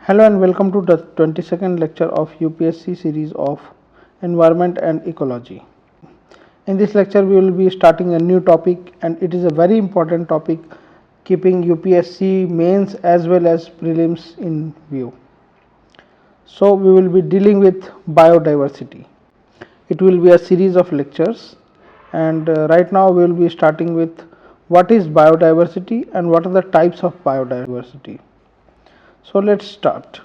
Hello and welcome to the 22nd lecture of UPSC series of Environment and Ecology. In this lecture we will be starting a new topic, and it is a very important topic keeping UPSC mains as well as prelims in view. So we will be dealing with biodiversity. It will be a series of lectures, and right now we will be starting with what is biodiversity and what are the types of biodiversity. So let's start.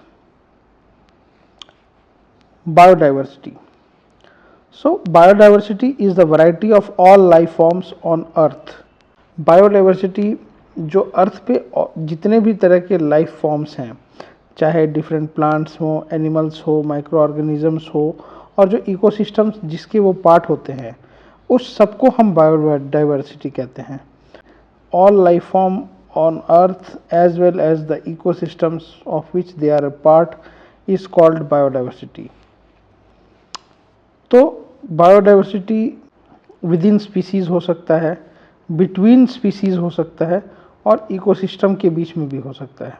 Biodiversity. So biodiversity is the variety of all life forms on earth. Biodiversity जो अर्थ पे जितने भी तरह के life forms हैं, चाहे different plants हो, animals हो, माइक्रो ऑर्गेनिजम्स हो, और जो इकोसिस्टम्स जिसके वो पार्ट होते हैं, उस सबको हम बायोडाइवर्सिटी कहते हैं. All life form on earth as well as the ecosystems of which they are a part is called biodiversity. तो बायोडाइवर्सिटी विद इन स्पीसीज हो सकता है, बिटवीन स्पीसीज हो सकता है, और इकोसिस्टम के बीच में भी हो सकता है.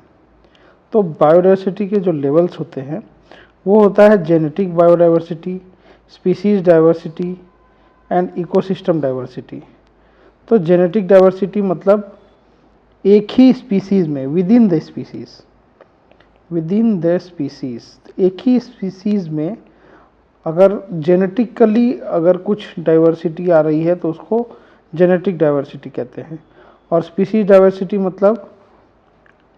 तो बायोडाइवर्सिटी के जो लेवल्स होते हैं वो होता है genetic biodiversity, species diversity and ecosystem diversity. तो जेनेटिक डाइवर्सिटी मतलब एक ही स्पीसीज में विद इन द स्पीसीज एक ही स्पीसीज में अगर जेनेटिकली अगर कुछ डाइवर्सिटी आ रही है तो उसको जेनेटिक डाइवर्सिटी कहते हैं. और स्पीसीज डाइवर्सिटी मतलब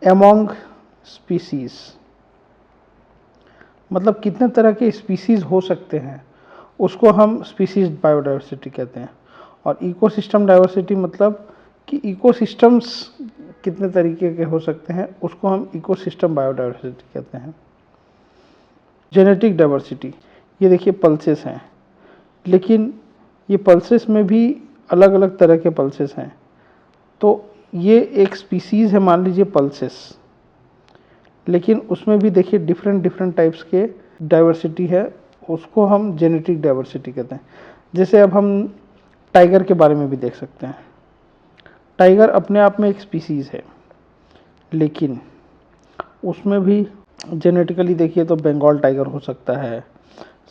अमॉन्ग स्पीसीज, मतलब कितने तरह के स्पीसीज हो सकते हैं उसको हम स्पीसीज बायोडाइवर्सिटी कहते हैं. और इकोसिस्टम डाइवर्सिटी मतलब कि इकोसिस्टम्स कितने तरीके के हो सकते हैं उसको हम इकोसिस्टम बायोडाइवर्सिटी कहते हैं. जेनेटिक डाइवर्सिटी, ये देखिए पल्सेस हैं, लेकिन ये पल्सेस में भी अलग अलग तरह के पल्सेस हैं. तो ये एक स्पीसीज है, मान लीजिए पल्सेस, लेकिन उसमें भी देखिए डिफरेंट टाइप्स के डाइवर्सिटी है, उसको हम जेनेटिक डाइवर्सिटी कहते हैं. जैसे अब हम टाइगर के बारे में भी देख सकते हैं. टाइगर अपने आप में एक स्पीसीज़ है, लेकिन उसमें भी जेनेटिकली देखिए तो बंगाल टाइगर हो सकता है,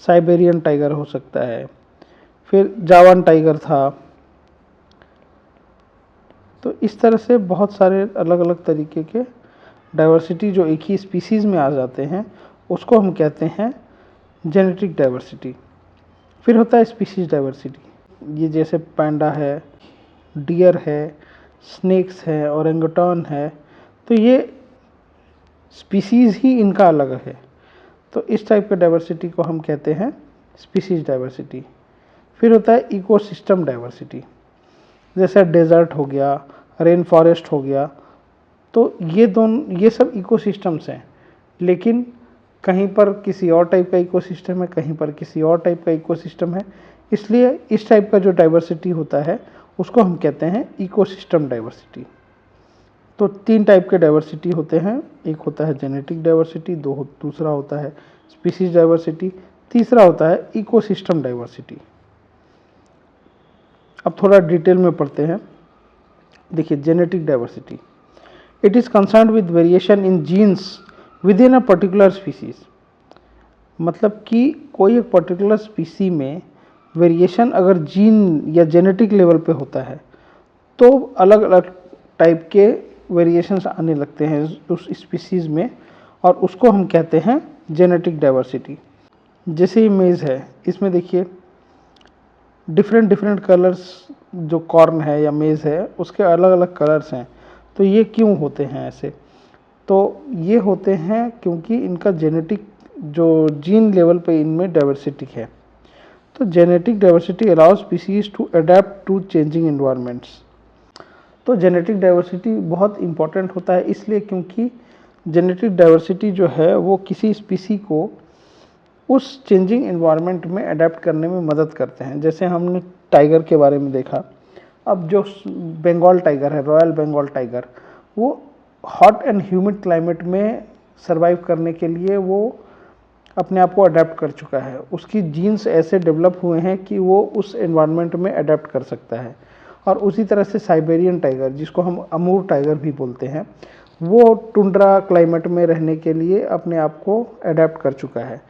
साइबेरियन टाइगर हो सकता है, फिर जावान टाइगर था. तो इस तरह से बहुत सारे अलग अलग तरीके के डाइवर्सिटी जो एक ही स्पीसीज़ में आ जाते हैं उसको हम कहते हैं जेनेटिक डाइवर्सिटी. फिर होता है स्पीसीज डाइवर्सिटी. ये जैसे पैंडा है, डियर है, स्नेक्स है, ओरेंगुटान है, तो ये स्पीसीज़ ही इनका अलग है. तो इस टाइप के डाइवर्सिटी को हम कहते हैं स्पीसीज डाइवर्सिटी. फिर होता है इकोसिस्टम डाइवर्सिटी. जैसे डेजर्ट हो गया, रेन फॉरेस्ट हो गया, तो ये सब इकोसिस्टम्स हैं, लेकिन कहीं पर किसी और टाइप का इकोसिस्टम है, कहीं पर किसी और टाइप का इकोसिस्टम है. इसलिए इस टाइप का जो डाइवर्सिटी होता है उसको हम कहते हैं इकोसिस्टम डाइवर्सिटी. तो तीन टाइप के डाइवर्सिटी होते हैं. एक होता है जेनेटिक डाइवर्सिटी, दूसरा होता है स्पीसीज डाइवर्सिटी, तीसरा होता है इकोसिस्टम डाइवर्सिटी. अब थोड़ा डिटेल में पढ़ते हैं. देखिए genetic diversity, it is concerned with variation in genes within a particular species. मतलब कि कोई एक पर्टिकुलर स्पीसी में वेरिएशन अगर जीन या जेनेटिक लेवल पे होता है तो अलग अलग टाइप के वेरिएशंस आने लगते हैं उस स्पीसीज़ में, और उसको हम कहते हैं जेनेटिक डाइवर्सिटी. जैसे ये मेज़ है, इसमें देखिए डिफरेंट कलर्स, जो कॉर्न है या मेज़ है उसके अलग अलग कलर्स हैं. तो ये क्यों होते हैं ऐसे? तो ये होते हैं क्योंकि इनका जेनेटिक जो जीन लेवल पे इनमें डाइवर्सिटी है. तो genetic diversity allows species to adapt to changing environments. तो जेनेटिक डाइवर्सिटी बहुत इम्पॉर्टेंट होता है इसलिए क्योंकि जेनेटिक डाइवर्सिटी जो है वो किसी स्पीसी को उस चेंजिंग एनवायरनमेंट में अडेप्ट करने में मदद करते हैं. जैसे हमने टाइगर के बारे में देखा. अब जो बंगाल टाइगर है, रॉयल बंगाल टाइगर, वो हॉट एंड ह्यूमिड क्लाइमेट में सर्वाइव करने के लिए वो अपने आप को अडेप्ट कर चुका है. उसकी जीन्स ऐसे डेवलप हुए हैं कि वो उस एनवायरनमेंट में अडेप्ट कर सकता है. और उसी तरह से साइबेरियन टाइगर, जिसको हम अमूर टाइगर भी बोलते हैं, वो टुंड्रा क्लाइमेट में रहने के लिए अपने आप को अडेप्ट कर चुका है,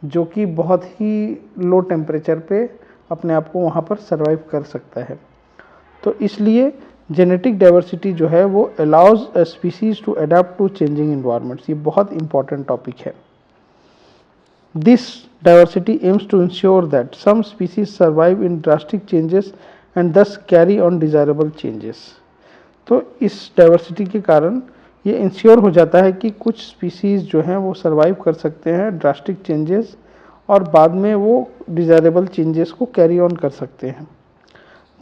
जो कि बहुत ही लो टेम्परेचर पे अपने आप को वहाँ पर सर्वाइव कर सकता है। तो इसलिए जेनेटिक डाइवर्सिटी जो है वो allows a species to adapt to changing environments. ये बहुत इंपॉर्टेंट टॉपिक है। This diversity aims to ensure that some species survive in drastic changes and thus carry on desirable changes. तो इस डाइवर्सिटी के कारण ये इंश्योर हो जाता है कि कुछ स्पीसीज जो हैं वो सर्वाइव कर सकते हैं ड्रास्टिक चेंजेस और बाद में वो डिजायरेबल चेंजेस को कैरी ऑन कर सकते हैं।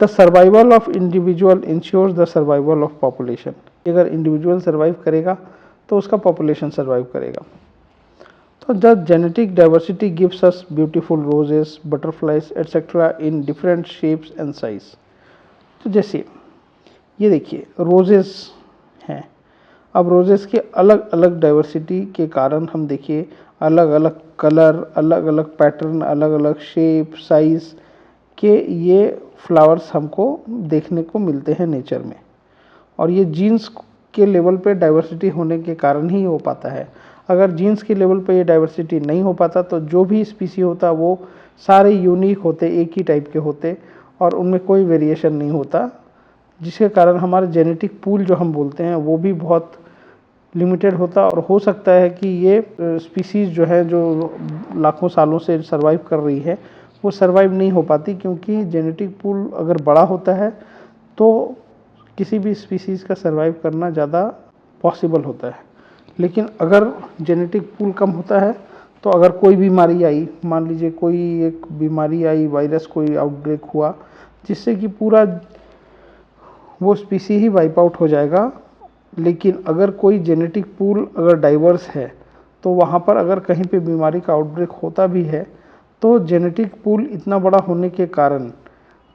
The survival of individual ensures the survival of population. अगर इंडिविजुअल सर्वाइव करेगा तो उसका पॉपुलेशन सर्वाइव करेगा। तो the genetic diversity gives us beautiful roses, butterflies etcetera in different shapes and size. तो जैसे ये देखिए रोजेस हैं, अब रोजेस के अलग अलग डाइवर्सिटी के कारण हम देखिए अलग अलग कलर, अलग अलग पैटर्न, अलग अलग शेप, साइज के ये फ्लावर्स हमको देखने को मिलते हैं नेचर में। और ये जीन्स के लेवल पे डाइवर्सिटी होने के कारण ही हो पाता है। अगर जीन्स के लेवल पे ये डाइवर्सिटी नहीं हो पाता तो जो भी स्पीसी होता वो सारे यूनिक होते, एक ही टाइप के होते और उनमें कोई वेरिएशन नहीं होता, जिसके कारण हमारा जेनेटिक पूल जो हम बोलते हैं वो भी बहुत लिमिटेड होता। और हो सकता है कि ये स्पीसीज़ जो है जो लाखों सालों से सर्वाइव कर रही है वो सर्वाइव नहीं हो पाती, क्योंकि जेनेटिक पूल अगर बड़ा होता है तो किसी भी स्पीसीज़ का सर्वाइव करना ज़्यादा पॉसिबल होता है। लेकिन अगर जेनेटिक पूल कम होता है तो अगर कोई बीमारी आई, मान लीजिए कोई एक बीमारी आई, वायरस कोई आउटब्रेक हुआ जिससे कि पूरा वो स्पीसी ही वाइप आउट हो जाएगा। लेकिन अगर कोई जेनेटिक पूल अगर डाइवर्स है तो वहाँ पर अगर कहीं पे बीमारी का आउटब्रेक होता भी है तो जेनेटिक पूल इतना बड़ा होने के कारण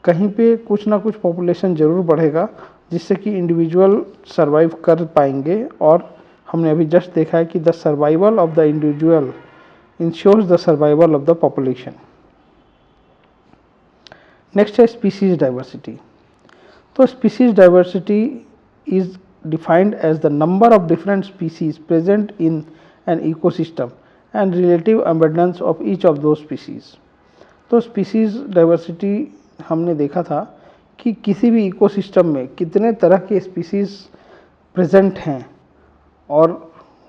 कहीं पे कुछ ना कुछ पॉपुलेशन ज़रूर बढ़ेगा, जिससे कि इंडिविजुअल सर्वाइव कर पाएंगे। और हमने अभी जस्ट देखा है कि the survival of the individual ensures the survival of the population. Next है स्पीसीज डाइवर्सिटी। तो species diversity is defined as the number of different species present in an ecosystem and relative abundance of each of those species। तो species diversity हमने देखा था कि किसी भी ecosystem में कितने तरह के स्पीसीज प्रेजेंट हैं और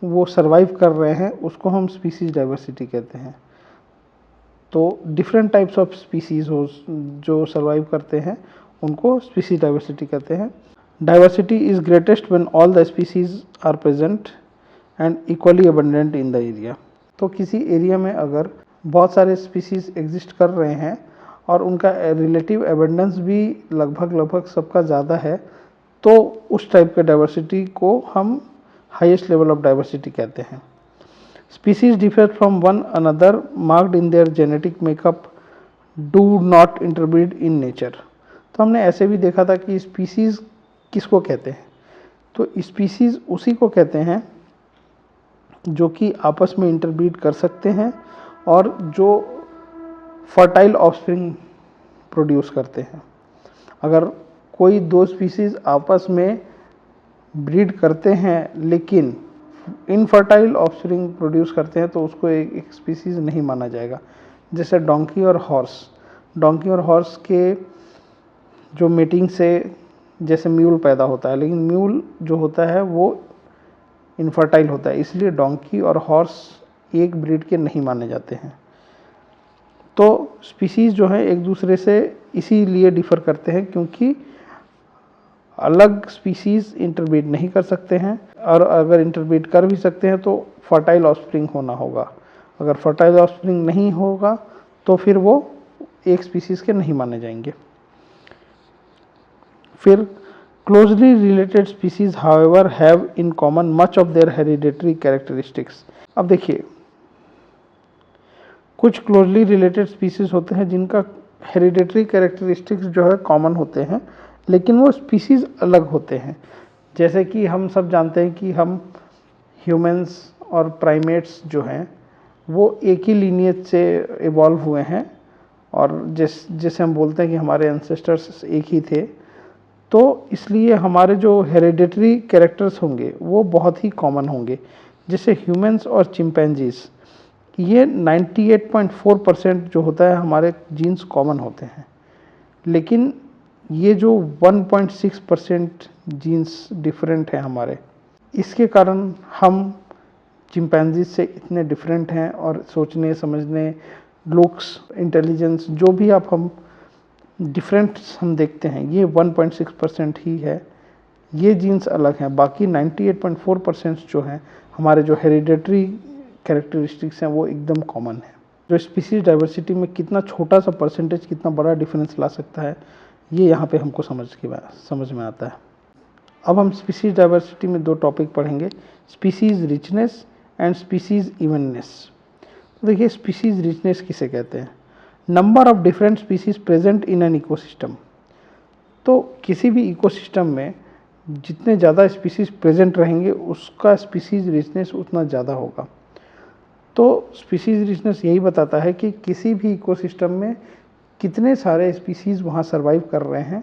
वो सर्वाइव कर रहे हैं, उसको हम स्पीसीज डाइवर्सिटी कहते हैं। तो डिफरेंट टाइप्स ऑफ स्पीसीज हो जो सर्वाइव करते हैं उनको स्पीसीज डाइवर्सिटी कहते हैं। Diversity is greatest when all the species are present and equally abundant in the area। तो किसी एरिया में अगर बहुत सारे स्पीसीज एग्जिस्ट कर रहे हैं और उनका रिलेटिव एबंडेंस भी लगभग सबका ज़्यादा है, तो उस टाइप के डाइवर्सिटी को हम हाईएस्ट लेवल ऑफ डाइवर्सिटी कहते हैं। Species differ from one another marked in their genetic makeup, do not interbreed in nature. तो हमने ऐसे भी देखा था कि स्पीसीज किसको कहते हैं, तो स्पीसीज उसी को कहते हैं जो कि आपस में इंटरब्रीड कर सकते हैं और जो फर्टाइल ऑफस्प्रिंग प्रोड्यूस करते हैं। अगर कोई दो स्पीसीज आपस में ब्रीड करते हैं लेकिन इनफर्टाइल ऑफस्प्रिंग प्रोड्यूस करते हैं तो उसको एक स्पीसीज नहीं माना जाएगा। जैसे डोंकी और हॉर्स के जो मीटिंग से जैसे म्यूल पैदा होता है, लेकिन म्यूल जो होता है वो इनफर्टाइल होता है, इसलिए डोंकी और हॉर्स एक ब्रीड के नहीं माने जाते हैं। तो स्पीसीज जो है एक दूसरे से इसीलिए डिफर करते हैं क्योंकि अलग स्पीसीज इंटरब्रीड नहीं कर सकते हैं, और अगर इंटरब्रीड कर भी सकते हैं तो फर्टाइल ऑफस्प्रिंग होना होगा। अगर फर्टाइल ऑफस्प्रिंग नहीं होगा तो फिर वो एक स्पीसीज के नहीं माने जाएंगे। फिर closely related species however have in common much of their hereditary characteristics. अब देखिए कुछ क्लोजली रिलेटेड स्पीसीज होते हैं जिनका हेरिडेटरी कैरेक्टरिस्टिक्स जो है कॉमन होते हैं, लेकिन वो स्पीसीज अलग होते हैं। जैसे कि हम सब जानते हैं कि हम ह्यूमंस और प्राइमेट्स जो हैं वो एक ही लीनिएज से इवॉल्व हुए हैं, और जैसे हम बोलते हैं कि हमारे एंसेस्टर्स एक ही थे, तो इसलिए हमारे जो हेरिडेटरी कैरेक्टर्स होंगे वो बहुत ही कॉमन होंगे। जैसे ह्यूमंस और चिंपैंजीज, ये 98.4% जो होता है हमारे जीन्स कॉमन होते हैं, लेकिन ये जो 1.6% जीन्स डिफरेंट हैं हमारे, इसके कारण हम चिंपैंजीज से इतने डिफरेंट हैं। और सोचने समझने, लुक्स, इंटेलिजेंस, जो भी आप हम डिफरेंस हम देखते हैं, ये 1.6% ही है। ये जीन्स अलग हैं, बाकी 98.4% जो हैं हमारे जो हेरिडेटरी कैरेक्टरिस्टिक्स हैं वो एकदम कॉमन है। जो स्पीसीज डाइवर्सिटी में कितना छोटा सा परसेंटेज कितना बड़ा डिफरेंस ला सकता है, ये यहाँ पे हमको समझ में आता है। अब हम स्पीसीज डाइवर्सिटी में दो टॉपिक पढ़ेंगे, species richness and species evenness. तो देखिए, स्पीसीज रिचनेस किसे कहते हैं? Number of different species present in an ecosystem. तो किसी भी इकोसिस्टम में जितने ज़्यादा स्पीसीज प्रेजेंट रहेंगे उसका स्पीसीज रिचनेस उतना ज़्यादा होगा। तो स्पीसीज रिचनेस यही बताता है कि किसी भी इकोसिस्टम में कितने सारे स्पीसीज वहाँ सर्वाइव कर रहे हैं।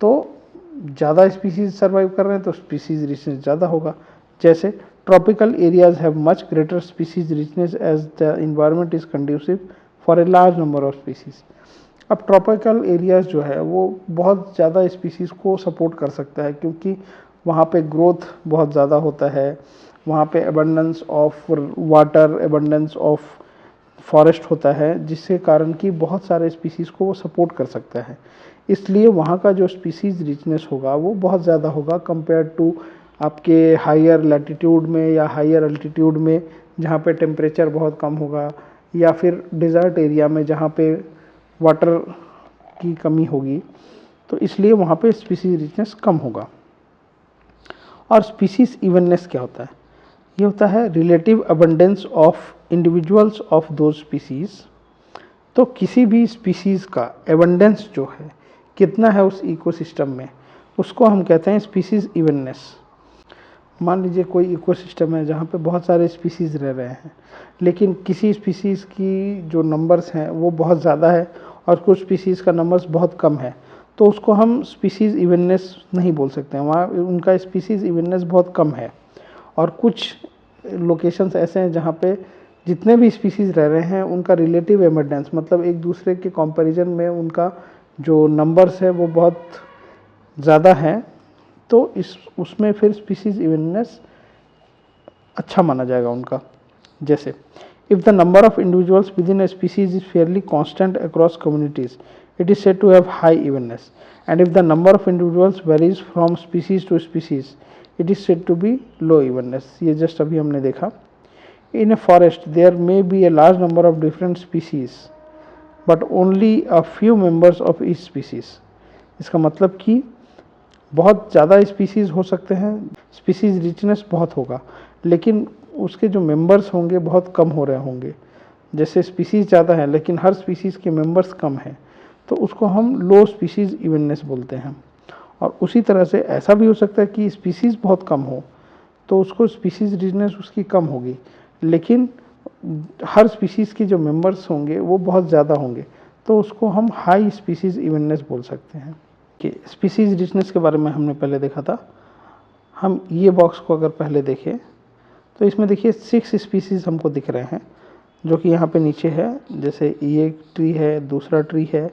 तो ज़्यादा स्पीसीज सर्वाइव कर रहे हैं तो स्पीसीज रिचनेस ज़्यादा होगा। जैसे tropical areas have much greater species richness as the environment is conducive for a large number of species. अब ट्रॉपिकल एरियाज जो है वो बहुत ज़्यादा स्पीसीज़ को सपोर्ट कर सकता है, क्योंकि वहाँ पे ग्रोथ बहुत ज़्यादा होता है, वहाँ पे abundance of water, abundance of forest होता है, जिसके कारण कि बहुत सारे स्पीसीज़ को वो सपोर्ट कर सकता है। इसलिए वहाँ का जो स्पीसीज़ रिचनेस होगा वो बहुत ज़्यादा होगा कंपेयर टू आपके हायर लैटिट्यूड में या हायर अल्टीट्यूड में, जहाँ पे टेम्परेचर बहुत कम होगा, या फिर डिज़र्ट एरिया में जहाँ पे वाटर की कमी होगी। तो इसलिए वहाँ पे स्पीसीज रिचनेस कम होगा। और स्पीसीज इवननेस क्या होता है? ये होता है relative abundance of individuals of दो स्पीसीज। तो किसी भी स्पीसीज का एबंडेंस जो है, कितना है उस इकोसिस्टम में, उसको हम कहते हैं स्पीसीज इवननेस। मान लीजिए कोई इकोसिस्टम है जहाँ पे बहुत सारे स्पीसीज रह रहे हैं, लेकिन किसी स्पीसीज़ की जो नंबर्स हैं वो बहुत ज़्यादा है और कुछ स्पीसीज़ का नंबर्स बहुत कम है, तो उसको हम स्पीसीज़ इवननेस नहीं बोल सकते हैं। वहाँ उनका स्पीसीज़ इवननेस बहुत कम है। और कुछ लोकेशंस ऐसे हैं जहाँ पे जितने भी स्पीसीज़ रह रहे हैं उनका रिलेटिव एबंडेंस, मतलब एक दूसरे के कंपैरिजन में उनका जो नंबर्स है वो बहुत ज़्यादा है, तो उसमें फिर स्पीसीज़ इवननेस अच्छा माना जाएगा उनका। जैसे if the number of individuals within a species is fairly constant across communities, it is said to have high evenness, and if the number of individuals varies from species to species, it is said to be low evenness। ये just अभी हमने देखा। In a forest there may be a large number of different species but only a few members of each species। इसका मतलब कि बहुत ज़्यादा species हो सकते हैं, स्पीसीज़ रिचनेस बहुत होगा, लेकिन उसके जो मेंबर्स होंगे बहुत कम हो रहे होंगे। जैसे स्पीसीज़ ज़्यादा है लेकिन हर स्पीसीज़ के मेंबर्स कम हैं, तो उसको हम लो स्पीसीज़ इवननेस बोलते हैं। और उसी तरह से ऐसा भी हो सकता है कि स्पीसीज़ बहुत कम हो तो उसको स्पीसीज़ रिचनेस उसकी कम होगी, लेकिन हर स्पीसीज़ के जो मेंबर्स होंगे वो बहुत ज़्यादा होंगे, तो उसको हम हाई स्पीसीज़ इवननेस बोल सकते हैं। कि स्पीसीज़ रिचनेस के बारे में हमने पहले देखा था। हम ये बॉक्स को अगर पहले देखें तो इसमें देखिए 6 स्पीसीज़ हमको दिख रहे हैं जो कि यहाँ पे नीचे है। जैसे ये एक ट्री है, दूसरा ट्री है,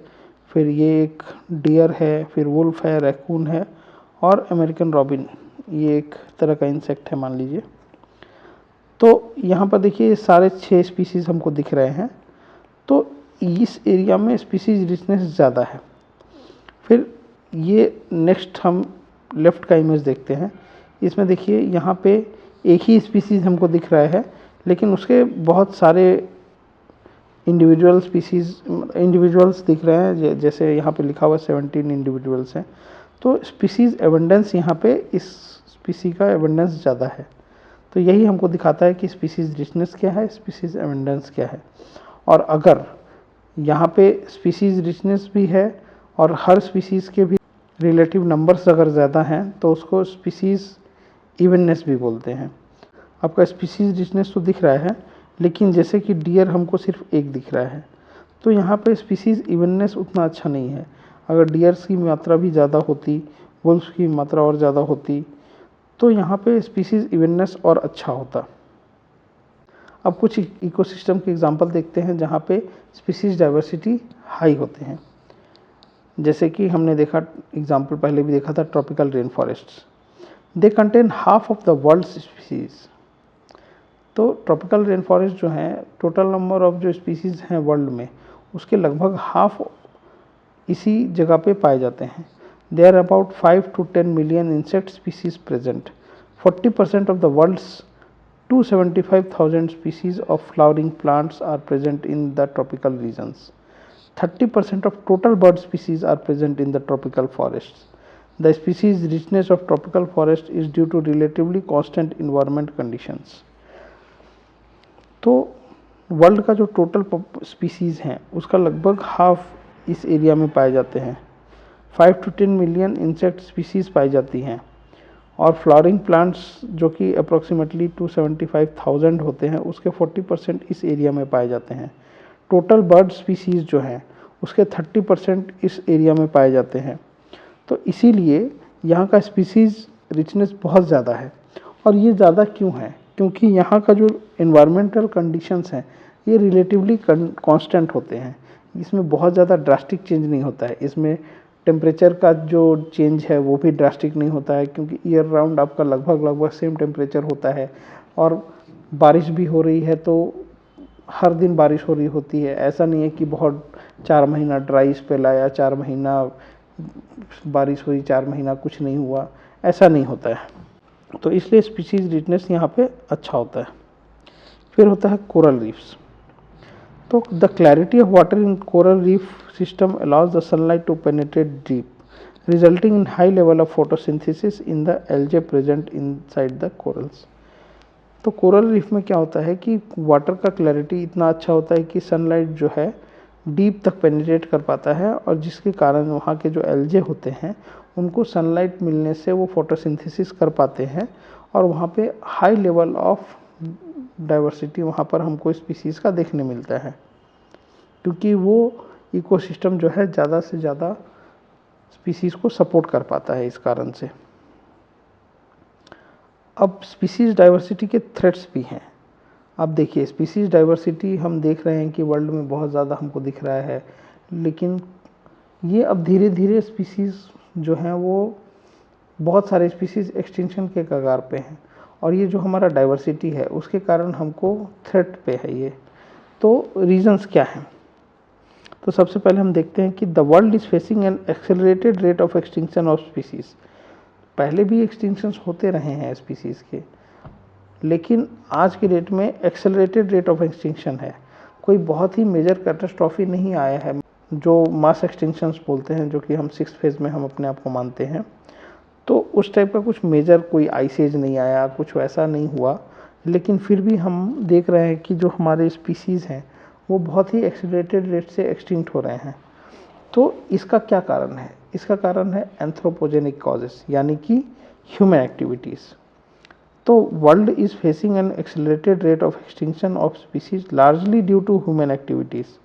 फिर ये एक डियर है, फिर वुल्फ है, रैकून है और अमेरिकन रॉबिन, ये एक तरह का इंसेक्ट है मान लीजिए। तो यहाँ पर देखिए सारे 6 स्पीसीज़ हमको दिख रहे हैं। तो इस एरिया में स्पीसीज़ रिचनेस ज़्यादा है। फिर ये नेक्स्ट हम लेफ़्ट का इमेज देखते हैं। इसमें देखिए यहाँ पे एक ही स्पीसीज़ हमको दिख रहा है, लेकिन उसके बहुत सारे इंडिविजुअल्स दिख रहे हैं। जैसे यहाँ पे लिखा हुआ 17 इंडिविजुअल्स हैं। तो स्पीसीज़ एबंडेंस यहाँ पे इस स्पीसी का एबंडेंस ज़्यादा है। तो यही हमको दिखाता है कि स्पीसीज़ रिचनेस क्या है, स्पीसीज़ एबंडेंस क्या है। और अगर यहाँ पे स्पीसीज़ रिचनेस भी है और हर स्पीसीज़ के भी रिलेटिव नंबर्स अगर ज़्यादा हैं तो उसको स्पीसीज़ इवननेस भी बोलते हैं। आपका स्पीसीज़ रिचनेस तो दिख रहा है, लेकिन जैसे कि डियर हमको सिर्फ एक दिख रहा है, तो यहाँ पे स्पीसीज़ इवननेस उतना अच्छा नहीं है। अगर डियर्स की मात्रा भी ज़्यादा होती, वुल्फ की मात्रा और ज़्यादा होती, तो यहाँ पे स्पीसीज़ इवननेस और अच्छा होता। अब कुछ इकोसिस्टम के एग्जांपल देखते हैं जहाँ पे स्पीसीज़ डाइवर्सिटी हाई होते हैं। जैसे कि हमने देखा एग्जांपल पहले भी देखा था, tropical rain forests, they contain half of the world species. तो ट्रॉपिकल रेन फॉरेस्ट जो हैं, टोटल नंबर ऑफ जो स्पीसीज़ हैं वर्ल्ड में, उसके लगभग हाफ इसी जगह पे पाए जाते हैं। They are about 5 to 10 million insect species present. 40% of the world's 275,000 species of flowering plants are present in the tropical regions. 30% of total bird species are present in the tropical forests. The species richness of tropical forest is due to relatively constant environment conditions. तो world का जो total species हैं उसका लगभग half इस area में पाए जाते हैं। 5 to 10 मिलियन इंसेक्ट स्पीसीज़ पाई जाती हैं और फ्लावरिंग प्लांट्स जो कि अप्रॉक्सीमेटली 275,000 होते हैं, उसके 40% इस एरिया में पाए जाते हैं। टोटल बर्ड स्पीसीज़ जो हैं उसके 30% इस एरिया में पाए जाते हैं। तो इसीलिए यहाँ का स्पीसीज़ रिचनेस बहुत ज़्यादा है। और ये ज़्यादा क्यों है? क्योंकि यहाँ का जो एनवायरमेंटल कंडीशंस हैं ये रिलेटिवली कांस्टेंट होते हैं। इसमें बहुत ज़्यादा ड्रास्टिक चेंज नहीं होता है। इसमें टेम्परेचर का जो चेंज है वो भी ड्रास्टिक नहीं होता है, क्योंकि ईयर राउंड आपका लगभग सेम टेम्परेचर होता है। और बारिश भी हो रही है तो हर दिन बारिश हो रही होती है। ऐसा नहीं है कि बहुत 4 महीना ड्राई स्पेल आया, 4 महीना बारिश हुई, 4 महीना कुछ नहीं हुआ, ऐसा नहीं होता है। तो इसलिए स्पीसीज रिचनेस यहाँ पे अच्छा होता है। फिर होता है कोरल रीफ्स। तो the clarity of water in coral reef system allows the sunlight to penetrate deep, resulting in high level of photosynthesis in the algae present inside the corals. तो कोरल रीफ में क्या होता है कि water का clarity इतना अच्छा होता है कि सनलाइट जो है डीप तक पेनिट्रेट कर पाता है, और जिसके कारण वहाँ के जो एल्जे होते हैं उनको सनलाइट मिलने से वो फोटोसिंथेसिस कर पाते हैं, और वहाँ पे हाई लेवल ऑफ डाइवर्सिटी वहाँ पर हमको स्पीसीज़ का देखने मिलता है, क्योंकि वो इकोसिस्टम जो है ज़्यादा से ज़्यादा स्पीसीज़ को सपोर्ट कर पाता है इस कारण से। अब स्पीसीज़ डाइवर्सिटी के थ्रेट्स भी हैं। अब देखिए, स्पीसीज़ डाइवर्सिटी हम देख रहे हैं कि वर्ल्ड में बहुत ज़्यादा हमको दिख रहा है, लेकिन ये अब धीरे धीरे स्पीसीज़ जो हैं वो बहुत सारे स्पीसीज़ एक्सटिंक्शन के कगार पे हैं, और ये जो हमारा डाइवर्सिटी है उसके कारण हमको थ्रेट पे है ये। तो रीजंस क्या हैं? तो सबसे पहले हम देखते हैं कि the world is facing an accelerated rate of extinction of species. पहले भी एक्सटिंक्शंस होते रहे हैं स्पीसीज़ के, लेकिन आज के डेट में एक्सेलरेटेड रेट ऑफ एक्सटिंक्शन है। कोई बहुत ही मेजर कैटास्ट्रॉफी नहीं आया है जो मास एक्सटिंक्शंस बोलते हैं, जो कि हम 6th फेज़ में हम अपने आप को मानते हैं। तो उस टाइप का कुछ मेजर कोई आइस एज नहीं आया, कुछ वैसा नहीं हुआ, लेकिन फिर भी हम देख रहे हैं कि जो हमारे स्पीसीज़ हैं वो बहुत ही एक्सेलरेटेड रेट से एक्सटिंक्ट हो रहे हैं। तो इसका क्या कारण है? इसका कारण है एंथ्रोपोजेनिक कॉजेस, यानी कि ह्यूमन एक्टिविटीज़। तो world is facing an accelerated rate of extinction of species largely due to human activities.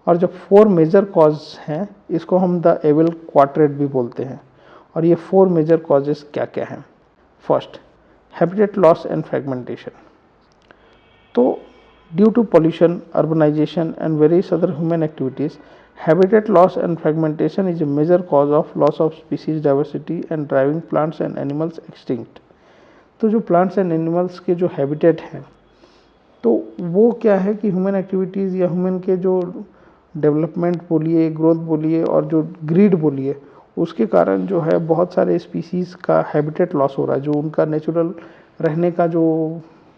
और जो 4 मेजर कॉज हैं इसको हम द एबल क्वाड्रेंट भी बोलते हैं। और ये 4 मेजर कॉजेस क्या क्या हैं? First, habitat loss and fragmentation. तो due to pollution, urbanization and various other human activities, habitat loss and fragmentation is a major cause of loss of species diversity and driving plants and animals extinct. तो जो plants and animals के जो habitat हैं, तो वो क्या है कि ह्यूमन एक्टिविटीज़ या ह्यूमन के जो डेवलपमेंट बोलिए, ग्रोथ बोलिए, और जो ग्रीड बोलिए, उसके कारण जो है बहुत सारे स्पीसीज़ का हैबिटेट लॉस हो रहा है। जो उनका नेचुरल रहने का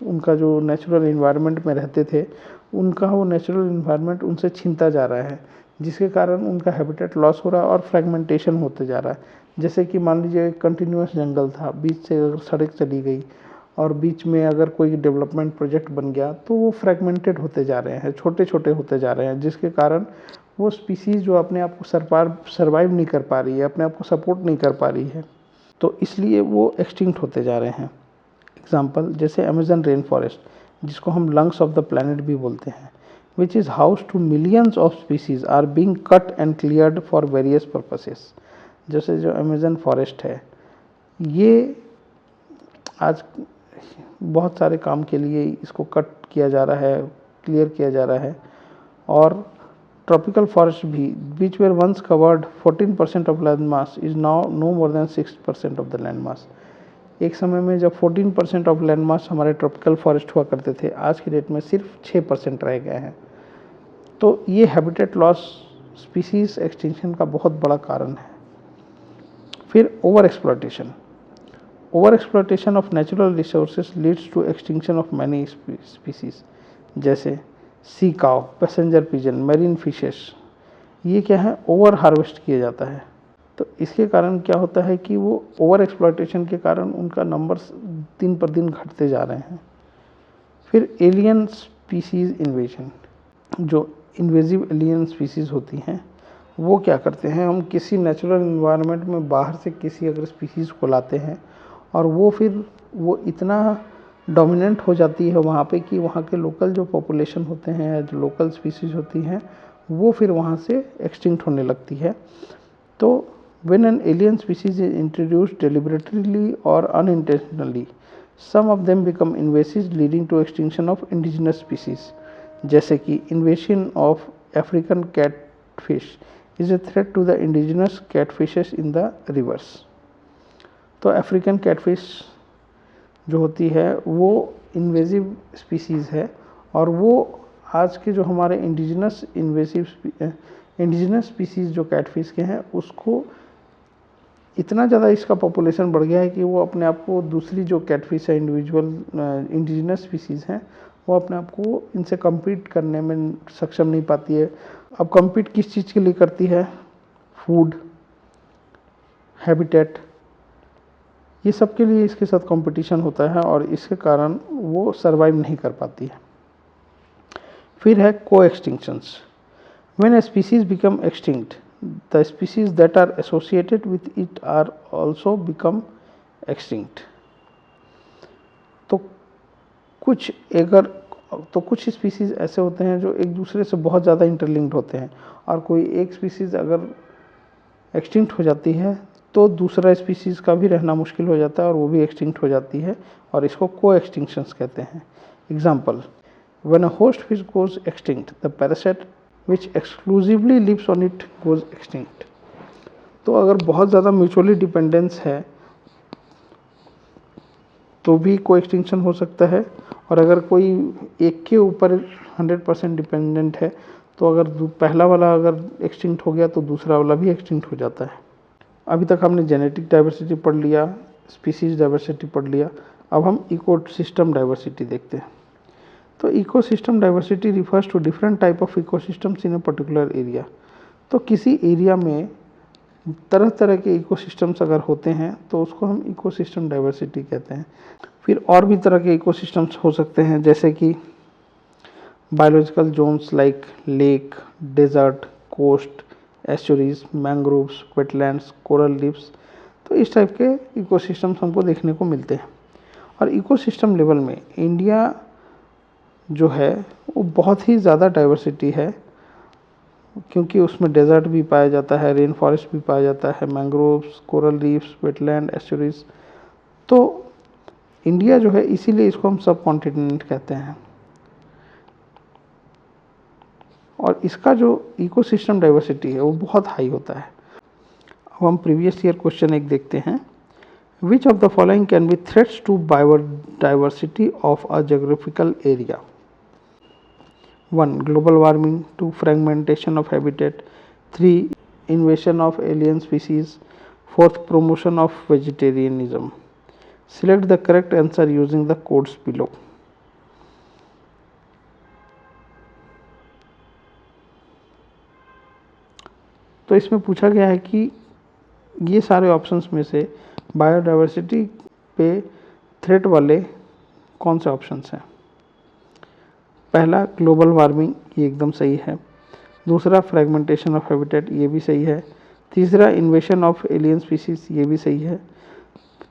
उनका जो नेचुरल इन्वायरमेंट में रहते थे, उनका वो नेचुरल इन्वायरमेंट उनसे छीनता जा रहा है, जिसके कारण उनका हैबिटेट लॉस हो रहा है और फ्रेगमेंटेशन होते जा रहा है। जैसे कि मान लीजिए कंटिन्यूस जंगल था, बीच से अगर सड़क चली गई और बीच में अगर कोई डेवलपमेंट प्रोजेक्ट बन गया, तो वो फ्रेगमेंटेड होते जा रहे हैं, छोटे छोटे होते जा रहे हैं, जिसके कारण वो स्पीसीज़ जो अपने आप को सर्वाइव नहीं कर पा रही है, अपने आप को सपोर्ट नहीं कर पा रही है, तो इसलिए वो एक्सटिंक्ट होते जा रहे हैं। एग्जाम्पल जैसे अमेजन रेन फॉरेस्ट, जिसको हम लंग्स ऑफ द प्लैनेट भी बोलते हैं, which is house to millions of species are being cut and cleared for various purposes. जैसे जो अमेज़न फॉरेस्ट है, ये आज बहुत सारे काम के लिए इसको कट किया जा रहा है, क्लियर किया जा रहा है। और ट्रॉपिकल फॉरेस्ट भी, which were once covered 14% of land mass, is now no more than 6% of the land mass. एक समय में जब 14% ऑफ लैंड मास हमारे ट्रॉपिकल फॉरेस्ट हुआ करते थे, आज की डेट में सिर्फ 6% रह गए हैं। तो ये हैबिटेट लॉस, स्पीसीज एक्सटिंक्शन का बहुत बड़ा कारण है। फिर over exploitation. Over exploitation of natural resources leads to extinction of many species, जैसे sea cow, passenger pigeon, marine fishes. ये क्या है, ओवर हार्वेस्ट किया जाता है। तो इसके कारण क्या होता है कि वो ओवर एक्सप्लॉयटेशन के कारण उनका नंबर्स दिन पर दिन घटते जा रहे हैं। फिर एलियन स्पीसीज इन्वेजन। जो इन्वेजिव एलियन स्पीसीज होती हैं, वो क्या करते हैं, हम किसी नेचुरल इन्वायरमेंट में बाहर से किसी अगर स्पीसीज़ को लाते हैं और वो फिर वो इतना डोमिनेंट हो जाती है वहाँ पे कि वहाँ के लोकल जो पॉपुलेशन होते हैं, जो लोकल स्पीसीज़ होती हैं, वो फिर वहाँ से एक्सटिंक्ट होने लगती है। तो when an alien species is introduced deliberately और unintentionally, some of them become invasive leading to extinction of indigenous species, जैसे कि invasion of African catfish is a threat to the indigenous catfishes in the rivers. तो African catfish जो होती है वो invasive species है, और वो आज के जो हमारे इंडिजिनस स्पीसीज़ जो कैटफिश के हैं, उसको इतना ज़्यादा इसका पॉपुलेशन बढ़ गया है कि वो अपने आप को दूसरी जो कैटफिश है, इंडिजिनस स्पीसीज़ हैं, वो अपने आप को इनसे कम्पीट करने में सक्षम नहीं पाती है। अब कम्पीट किस चीज़ के लिए करती है, फूड, हैबिटेट, ये सब के लिए इसके साथ कंपटीशन होता है और इसके कारण वो सरवाइव नहीं कर पाती है। फिर है coextinctions. When a species become extinct, the species that are associated with it are also become extinct. तो कुछ स्पीसीज ऐसे होते हैं जो एक दूसरे से बहुत ज़्यादा इंटरलिंक्ड होते हैं, और कोई एक स्पीसीज अगर एक्सटिंक्ट हो जाती है तो दूसरा स्पीसीज़ का भी रहना मुश्किल हो जाता है और वो भी एक्सटिंक्ट हो जाती है, और इसको को एक्सटिंक्शंस कहते हैं। Example, when a host fish goes extinct, the parasite which exclusively lives on it goes extinct. तो अगर बहुत ज़्यादा म्यूचुअली डिपेंडेंस है तो भी को एक्सटिंक्शन हो सकता है, और अगर कोई एक के ऊपर 100% डिपेंडेंट है तो अगर पहला वाला अगर एक्सटिंक्ट हो गया तो दूसरा वाला भी एक्सटिंक्ट हो जाता है। अभी तक हमने जेनेटिक डाइवर्सिटी पढ़ लिया, स्पीसीज डाइवर्सिटी पढ़ लिया, अब हम इकोसिस्टम डाइवर्सिटी देखते हैं। तो ecosystem diversity refers to different type of ecosystems in a particular area. तो किसी एरिया में तरह तरह के इकोसिस्टम्स अगर होते हैं तो उसको हम इकोसिस्टम डाइवर्सिटी कहते हैं। फिर और भी तरह के इकोसिस्टम्स हो सकते हैं, जैसे कि biological zones like lake, desert, coast, estuaries, mangroves, wetlands, coral reefs. तो इस टाइप के इकोसिस्टम्स हमको देखने को मिलते हैं। और इकोसिस्टम लेवल में इंडिया जो है वो बहुत ही ज़्यादा डाइवर्सिटी है, क्योंकि उसमें डेजर्ट भी पाया जाता है, रेन फॉरेस्ट भी पाया जाता है, mangroves, coral reefs, wetland, estuaries. तो इंडिया जो है, इसीलिए इसको हम सब कॉन्टिनेंट कहते हैं। और इसका जो इकोसिस्टम डाइवर्सिटी है वो बहुत हाई होता है। अब हम प्रीवियस ईयर क्वेश्चन एक देखते हैं। Which of the following can be threats to biodiversity of a geographical area? 1. Global warming, 2. Fragmentation of habitat, 3. Invasion of alien species, 4th promotion of vegetarianism. Select the correct answer using the codes below. तो इसमें पूछा गया है कि ये सारे options में से बायोडाइवर्सिटी पे थ्रेट वाले कौन से ऑप्शंस हैं। पहला ग्लोबल वार्मिंग, ये एकदम सही है। दूसरा फ्रेगमेंटेशन ऑफ हैबिटेट, ये भी सही है। तीसरा इन्वेशन ऑफ एलियन स्पीसीज, ये भी सही है।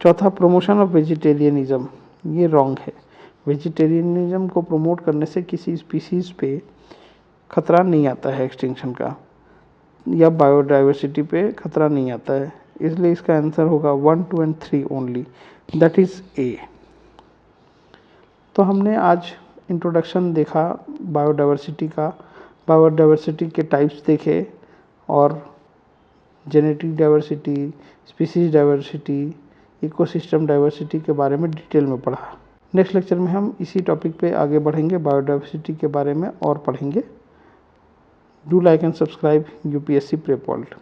चौथा प्रमोशन ऑफ वेजिटेरियनिज्म, ये रॉन्ग है। वेजिटेरियनिज्म को प्रमोट करने से किसी स्पीसीज़ पे खतरा नहीं आता है एक्सटिंक्शन का, या बायोडाइवर्सिटी पे खतरा नहीं आता है। इसलिए इसका आंसर होगा 1, 2 and 3 only, that is a. तो हमने आज इंट्रोडक्शन देखा बायोडाइवर्सिटी का, बायोडाइवर्सिटी के टाइप्स देखे और genetic diversity, species diversity, ecosystem diversity के बारे में डिटेल में पढ़ा। नेक्स्ट लेक्चर में हम इसी टॉपिक पे आगे बढ़ेंगे, बायोडाइवर्सिटी के बारे में और पढ़ेंगे। Do like and subscribe UPSC prep world.